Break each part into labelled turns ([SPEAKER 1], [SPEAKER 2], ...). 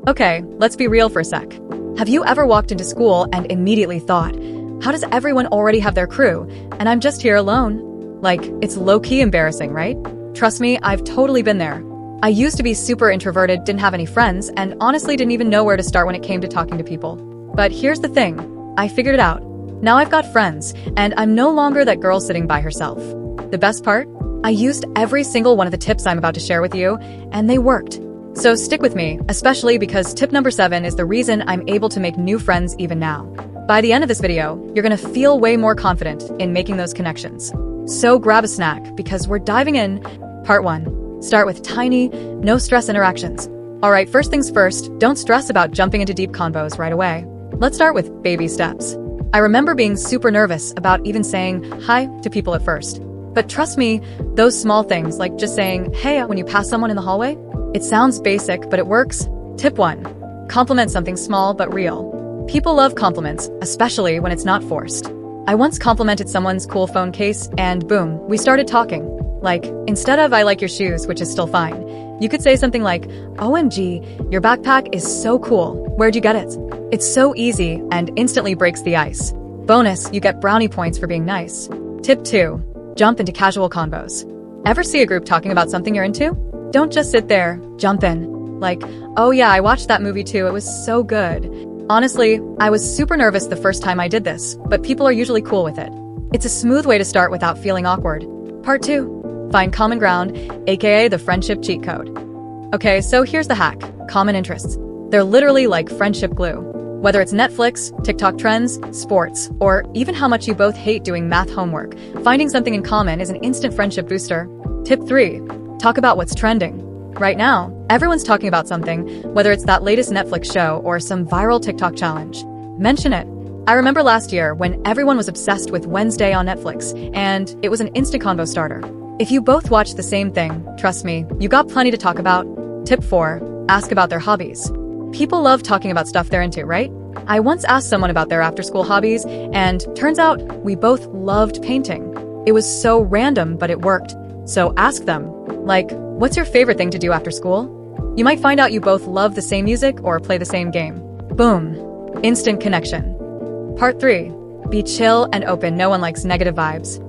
[SPEAKER 1] Okay, let's be real for a sec. Have you ever walked into school and immediately thought, how does everyone already have their crew, and I'm just here alone? Like, it's low-key embarrassing, right? Trust me, I've totally been there. I used to be super introverted, didn't have any friends, and honestly didn't even know where to start when it came to talking to people. But here's the thing, I figured it out. Now I've got friends, and I'm no longer that girl sitting by herself. The best part? I used every single one of the tips I'm about to share with you, and they worked. So stick with me, especially because tip number 7 is the reason I'm able to make new friends even now. By the end of this video, you're gonna feel way more confident in making those connections. So grab a snack, because we're diving in. Part 1. Start with tiny, no-stress interactions. Alright, first things first, don't stress about jumping into deep convos right away. Let's start with baby steps. I remember being super nervous about even saying hi to people at first. But trust me, those small things, like just saying hey when you pass someone in the hallway, it sounds basic, but it works. Tip 1. Compliment something small but real. People love compliments, especially when it's not forced. I once complimented someone's cool phone case, and boom, we started talking. Like, instead of I like your shoes, which is still fine, you could say something like, OMG, your backpack is so cool. Where'd you get it? It's so easy and instantly breaks the ice. Bonus, you get brownie points for being nice. Tip 2. Jump into casual convos. Ever see a group talking about something you're into? Don't just sit there, jump in. Like, oh yeah, I watched that movie too, it was so good. Honestly, I was super nervous the first time I did this, but people are usually cool with it. It's a smooth way to start without feeling awkward. Part 2. Find common ground, aka the friendship cheat code. Okay, so here's the hack. Common interests. They're literally like friendship glue. Whether it's Netflix, TikTok trends, sports, or even how much you both hate doing math homework, finding something in common is an instant friendship booster. Tip 3. Talk about what's trending. Right now, everyone's talking about something, whether it's that latest Netflix show or some viral TikTok challenge. Mention it. I remember last year when everyone was obsessed with Wednesday on Netflix, and it was an instant convo starter. If you both watch the same thing, trust me, you got plenty to talk about. Tip 4. Ask about their hobbies. People love talking about stuff they're into, right? I once asked someone about their after-school hobbies, and turns out we both loved painting. It was so random, but it worked. So ask them. Like, what's your favorite thing to do after school? You might find out you both love the same music or play the same game. Boom. Instant connection. Part 3. Be chill and open. No one likes negative vibes.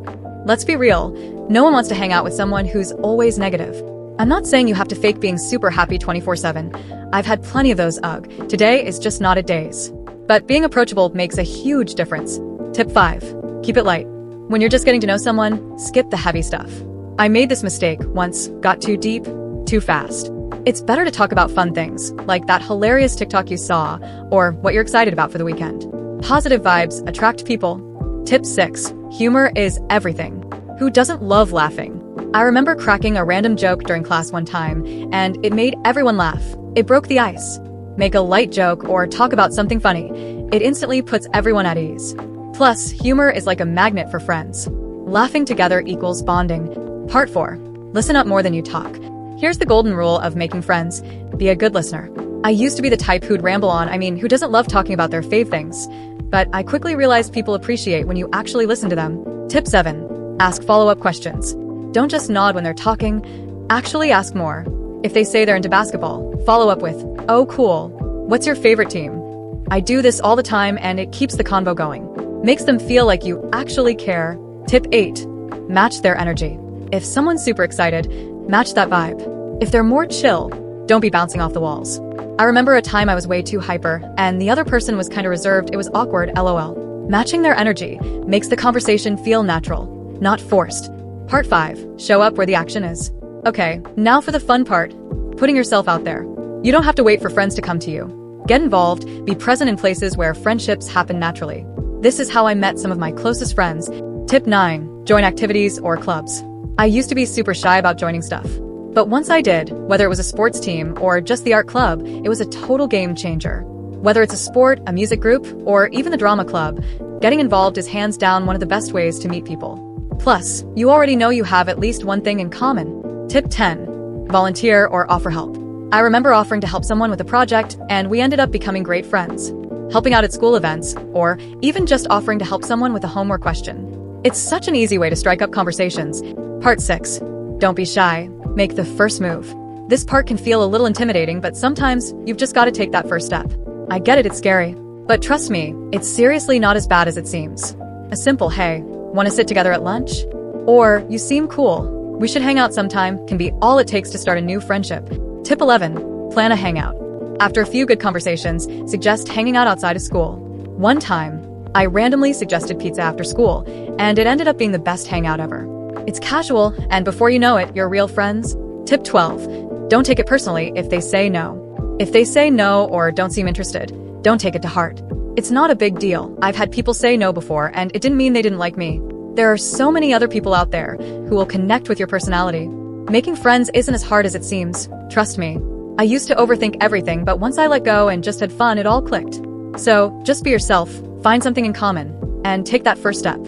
[SPEAKER 1] Let's be real. No one wants to hang out with someone who's always negative. I'm not saying you have to fake being super happy 24/7. I've had plenty of those, ugh. Today is just not a days. But being approachable makes a huge difference. Tip 5. Keep it light. When you're just getting to know someone, skip the heavy stuff. I made this mistake once, got too deep, too fast. It's better to talk about fun things, like that hilarious TikTok you saw, or what you're excited about for the weekend. Positive vibes attract people. Tip 6. Humor is everything. Who doesn't love laughing? I remember cracking a random joke during class one time, and it made everyone laugh. It broke the ice. Make a light joke or talk about something funny. It instantly puts everyone at ease. Plus, humor is like a magnet for friends. Laughing together equals bonding. Part 4. Listen up more than you talk. Here's the golden rule of making friends. Be a good listener. I used to be the type who'd ramble on, who doesn't love talking about their fave things. But I quickly realized people appreciate when you actually listen to them. Tip 7. Ask follow-up questions. Don't just nod when they're talking. Actually ask more. If they say they're into basketball, follow up with, oh cool. What's your favorite team? I do this all the time and it keeps the convo going. Makes them feel like you actually care. Tip 8. Match their energy. If someone's super excited, match that vibe. If they're more chill, don't be bouncing off the walls. I remember a time I was way too hyper, and the other person was kinda reserved. It was awkward, lol. Matching their energy makes the conversation feel natural, not forced. Part 5. Show up where the action is. Okay, now for the fun part. Putting yourself out there. You don't have to wait for friends to come to you. Get involved, be present in places where friendships happen naturally. This is how I met some of my closest friends. Tip 9. Join activities or clubs. I used to be super shy about joining stuff. But once I did, whether it was a sports team or just the art club, it was a total game changer. Whether it's a sport, a music group, or even the drama club, getting involved is hands down one of the best ways to meet people. Plus, you already know you have at least one thing in common. Tip 10. Volunteer or offer help. I remember offering to help someone with a project, and we ended up becoming great friends. Helping out at school events, or even just offering to help someone with a homework question. It's such an easy way to strike up conversations. Part 6. Don't be shy. Make the first move. This part can feel a little intimidating, but sometimes you've just got to take that first step. I get it, it's scary. But trust me, it's seriously not as bad as it seems. A simple, hey, want to sit together at lunch? Or, you seem cool, we should hang out sometime, can be all it takes to start a new friendship. Tip 11. Plan a hangout. After a few good conversations, suggest hanging out outside of school. One time, I randomly suggested pizza after school, and it ended up being the best hangout ever. It's casual, and before you know it, you're real friends. Tip 12. Don't take it personally if they say no. If they say no or don't seem interested, don't take it to heart. It's not a big deal. I've had people say no before, and it didn't mean they didn't like me. There are so many other people out there who will connect with your personality. Making friends isn't as hard as it seems, trust me. I used to overthink everything, but once I let go and just had fun, it all clicked. So, just be yourself, find something in common, and take that first step.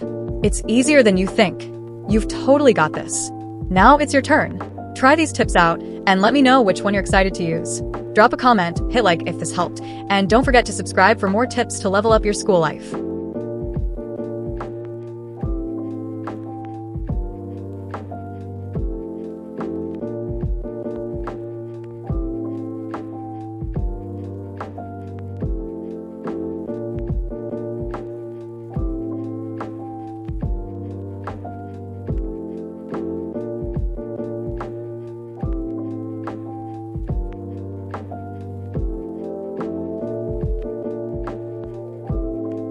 [SPEAKER 1] It's easier than you think. You've totally got this. Now it's your turn. Try these tips out, and let me know which one you're excited to use. Drop a comment, hit like if this helped, and don't forget to subscribe for more tips to level up your school life.